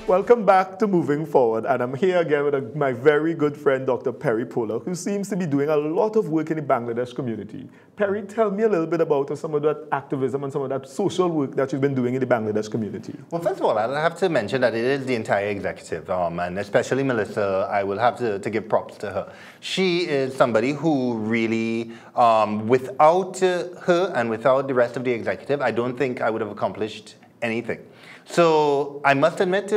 Welcome back to Moving Forward, and I'm here again with my very good friend, Dr. Perry Polak, who seems to be doing a lot of work in the Bangladesh community. Perry, tell me a little bit about some of that activism and some of that social work that you've been doing in the Bangladesh community. Well, first of all, I'll have to mention that it is the entire executive, and especially Melissa. I will have to give props to her. She is somebody who really, without her and without the rest of the executive, I don't think I would have accomplished anything. So I must admit,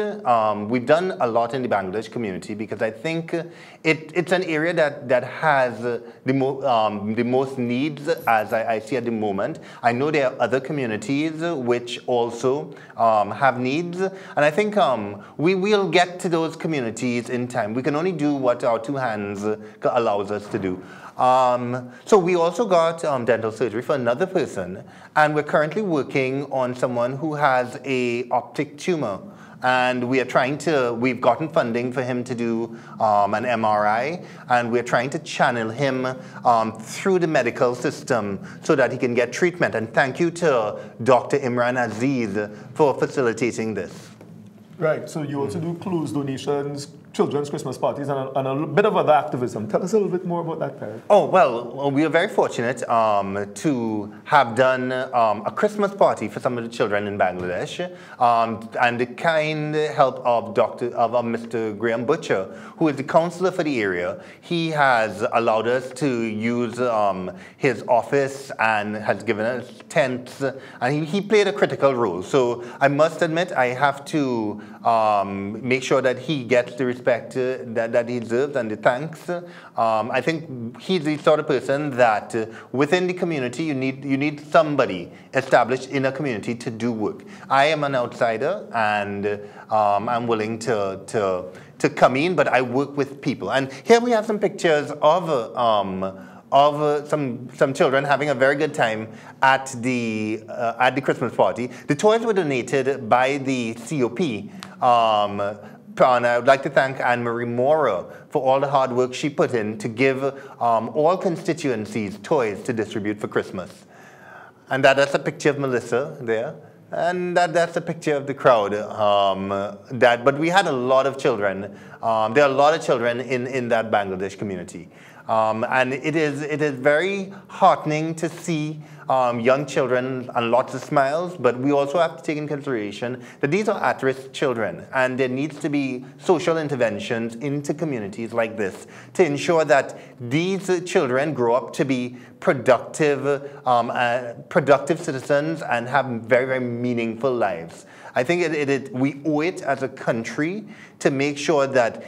we've done a lot in the Bangladesh community because I think it's an area that has the most needs as I see at the moment. I know there are other communities which also have needs, and I think we will get to those communities in time. We can only do what our two hands allows us to do. So we also got dental surgery for another person, and we're currently working on someone who has a optic tumor, and we've gotten funding for him to do an MRI, and we're trying to channel him through the medical system so that he can get treatment. And thank you to Dr. Imran Aziz for facilitating this. Right, so you also do clothes donations, children's Christmas parties, and a bit of other activism. Tell us a little bit more about that, Perry. Oh, well, we are very fortunate to have done a Christmas party for some of the children in Bangladesh, and the kind help of Mr. Graham Butcher, who is the counselor for the area. He has allowed us to use his office and has given us tents, and he played a critical role. So I must admit, I have to make sure that he gets the respect that he deserves and the thanks. I think he's the sort of person that within the community you need somebody established in a community to do work. I am an outsider, and I'm willing to come in, but I work with people. And here we have some pictures of some children having a very good time at the Christmas party. The toys were donated by the COP. And I would like to thank Anne-Marie Mora for all the hard work she put in to give all constituencies toys to distribute for Christmas. And that's a picture of Melissa there. And that's a picture of the crowd. But we had a lot of children. There are a lot of children in that Bangladesh community. And it is very heartening to see young children and lots of smiles, but we also have to take in consideration that these are at-risk children, and there needs to be social interventions into communities like this to ensure that these children grow up to be productive citizens and have very, very meaningful lives. I think we owe it as a country to make sure that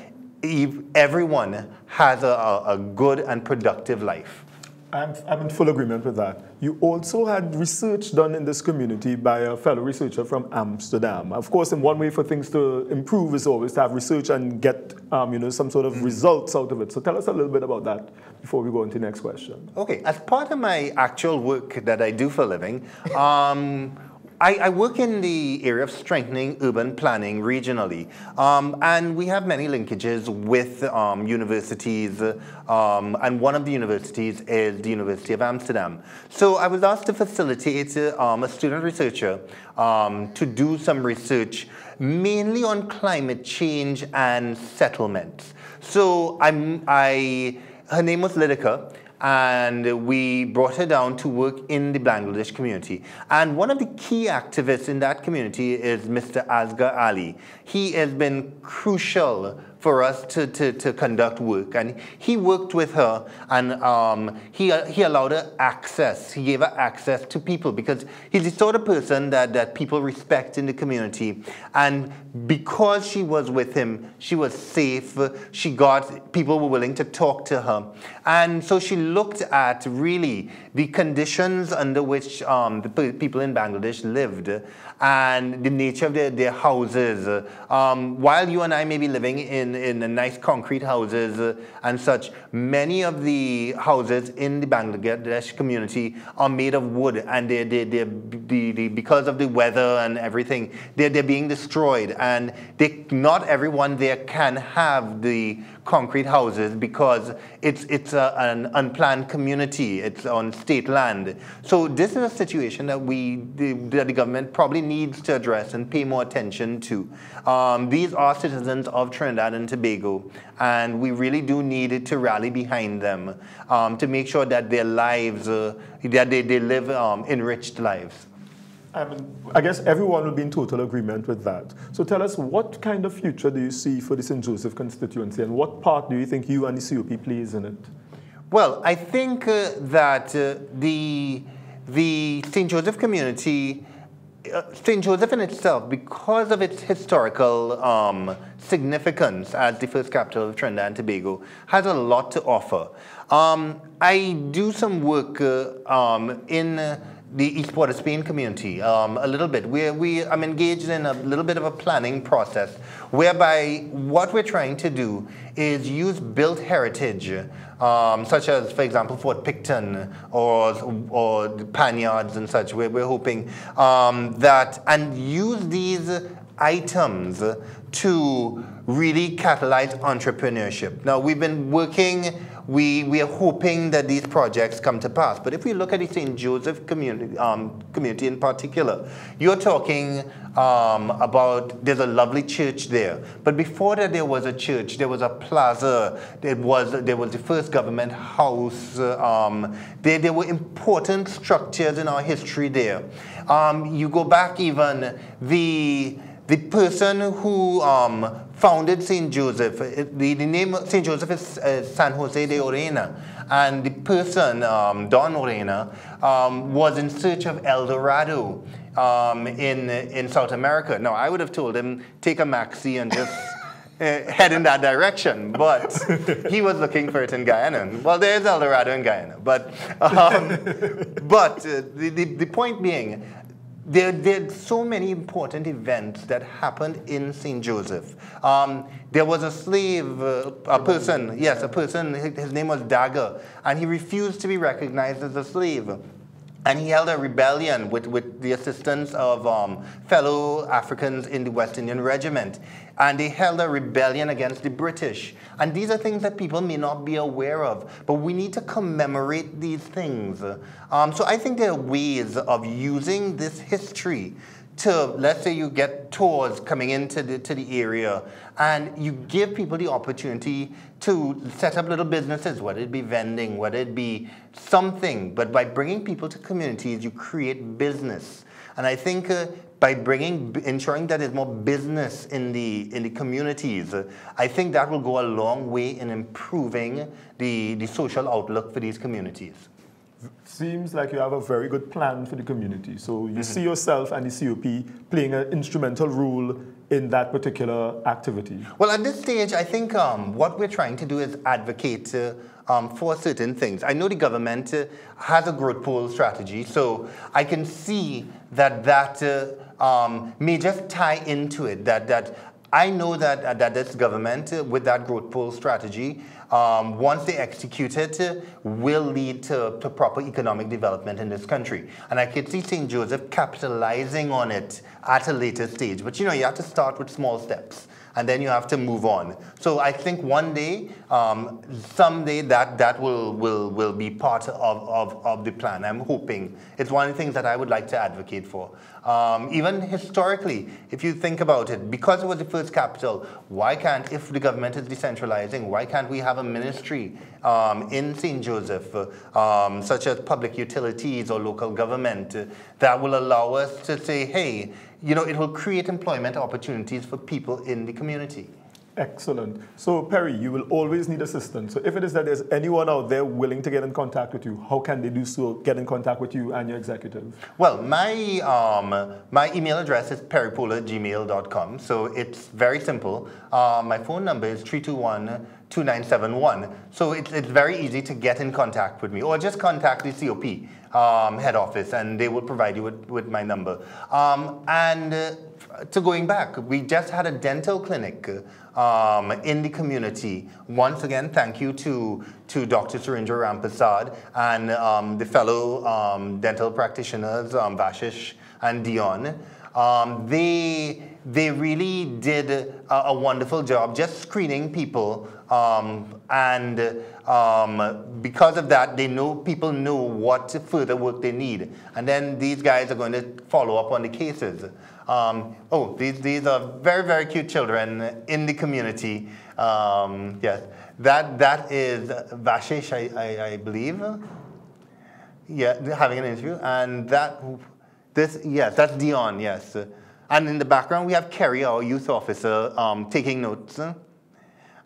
everyone has a good and productive life. I'm in full agreement with that. You also had research done in this community by a fellow researcher from Amsterdam. Of course, in one way for things to improve is always to have research and get some sort of results out of it. So tell us a little bit about that before we go into the next question. Okay, as part of my actual work that I do for a living, I work in the area of strengthening urban planning regionally, and we have many linkages with universities, and one of the universities is the University of Amsterdam. So I was asked to facilitate a student researcher to do some research mainly on climate change and settlements. So her name was Lidika, and we brought her down to work in the Bangladesh community. And one of the key activists in that community is Mr. Asghar Ali. He has been crucial for us to conduct work. And he worked with her, and he allowed her access. He gave her access to people because he's the sort of person that people respect in the community. And because she was with him, she was safe. People were willing to talk to her. And so she looked at really the conditions under which the people in Bangladesh lived and the nature of their houses. While you and I may be living in nice concrete houses and such, many of the houses in the Bangladesh community are made of wood, and because of the weather and everything, they're being destroyed. And not everyone there can have the concrete houses because it's an unplanned community. It's on state land. So this is a situation that the government probably needs to address and pay more attention to. These are citizens of Trinidad and Tobago, and we really do need to rally behind them to make sure that their lives, that they live enriched lives. I guess everyone will be in total agreement with that. So tell us, what kind of future do you see for the St. Joseph constituency, and what part do you think you and the COP plays in it? Well, I think that the St. Joseph community, St. Joseph in itself, because of its historical significance as the first capital of Trinidad and Tobago, has a lot to offer. I do some work in the East Port of Spain community a little bit. I'm engaged in a little bit of a planning process whereby what we're trying to do is use built heritage, such as, for example, Fort Picton or the Panyards and such. We're hoping and use these items to really catalyze entrepreneurship. Now, we've been working, we are hoping that these projects come to pass. But if we look at the St. Joseph community in particular, you're talking about, there's a lovely church there. But before that, there was a church, there was a plaza, there was the first government house. There were important structures in our history there. You go back even, the person who founded St. Joseph, the name of St. Joseph is San Jose de Orena, and the person, Don Orena, was in search of El Dorado in South America. Now, I would have told him, take a maxi and just head in that direction, but he was looking for it in Guyana. Well, there's El Dorado in Guyana, but the point being, there are so many important events that happened in St. Joseph. There was a slave, a person, his name was Dagger, and he refused to be recognized as a slave. And he held a rebellion with the assistance of fellow Africans in the West Indian Regiment. And they held a rebellion against the British. And these are things that people may not be aware of, but we need to commemorate these things. So I think there are ways of using this history to, let's say you get tours coming into the area, and you give people the opportunity to set up little businesses, whether it be vending, whether it be something. But by bringing people to communities, you create business. And I think by ensuring that there's more business in the communities, I think that will go a long way in improving the social outlook for these communities. Seems like you have a very good plan for the community. So you see yourself and the COP playing an instrumental role in that particular activity. Well, at this stage, I think what we're trying to do is advocate for certain things. I know the government has a growth pole strategy, so I can see that may just tie into it, that I know that this government, with that growth pole strategy, once they execute it, will lead to proper economic development in this country. And I could see St. Joseph capitalizing on it at a later stage. But you know, you have to start with small steps, and then you have to move on. So I think one day, someday, that will be part of the plan. I'm hoping. It's one of the things that I would like to advocate for. Even historically, if you think about it, because it was the first capital, why can't, if the government is decentralizing, why can't we have a ministry in St. Joseph, such as public utilities or local government, that will allow us to say, hey, you know, it will create employment opportunities for people in the community. Excellent. So, Perry, you will always need assistance. So if it is that there's anyone out there willing to get in contact with you, how can they do so, get in contact with you and your executive? Well, my email address is perrypola@gmail.com. So it's very simple. My phone number is 321-2971. So it's very easy to get in contact with me. Or just contact the COP head office, and they will provide you with my number. To going back, we just had a dental clinic in the community. Once again, thank you to Dr. Surendra Rampasad and the fellow dental practitioners, Vashish and Dion. they really did a wonderful job just screening people, because of that, people know what further work they need, and then these guys are going to follow up on the cases. These are very, very cute children in the community. Yes, that is Vashish, I believe. Yeah, having an interview, and that's Dion. Yes, and in the background we have Kerry, our youth officer, taking notes.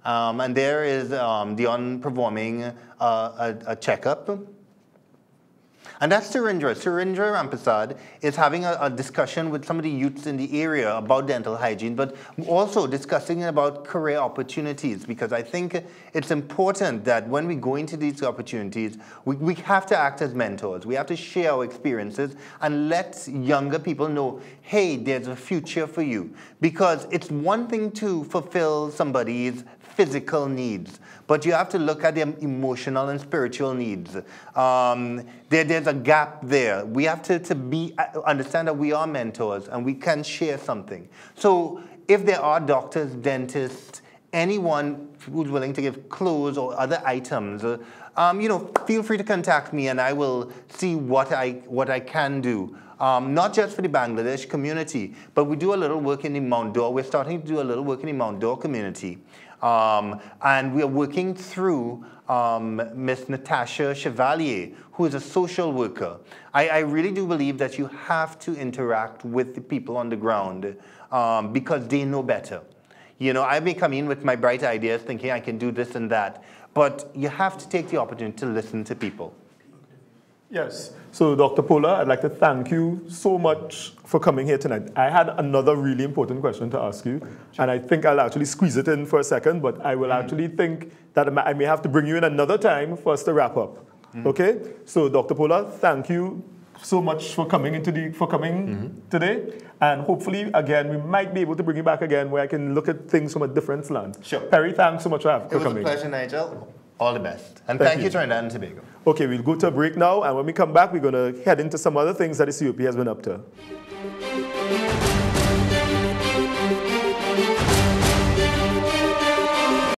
And there is Dion performing a checkup. And that's Surendra. Surendra Rampersad is having a discussion with some of the youths in the area about dental hygiene, but also discussing about career opportunities, because I think it's important that when we go into these opportunities, we have to act as mentors. We have to share our experiences and let younger people know, hey, there's a future for you. Because it's one thing to fulfill somebody's physical needs, but you have to look at their emotional and spiritual needs. There's a gap there. We have to understand that we are mentors and we can share something. So if there are doctors, dentists, anyone who's willing to give clothes or other items, feel free to contact me and I will see what I can do. Not just for the Bangladesh community, but we do a little work in the Mount Dore. We're starting to do a little work in the Mount Dore community. And we are working through Miss Natasha Chevalier, who is a social worker. I really do believe that you have to interact with the people on the ground because they know better. I may come in with my bright ideas thinking I can do this and that, but you have to take the opportunity to listen to people. Yes. So, Dr. Pola, I'd like to thank you so much for coming here tonight. I had another really important question to ask you, and I think I'll actually squeeze it in for a second, but I will actually think that I may have to bring you in another time for us to wrap up. Okay? So, Dr. Pola, thank you so much for coming today, and hopefully, again, we might be able to bring you back again where I can look at things from a different slant. Sure. Perry, thanks so much for coming. It was a pleasure, Nigel. All the best. And thank you, Trinidad and Tobago. Okay, we'll go to a break now, and when we come back, we're going to head into some other things that the COP has been up to.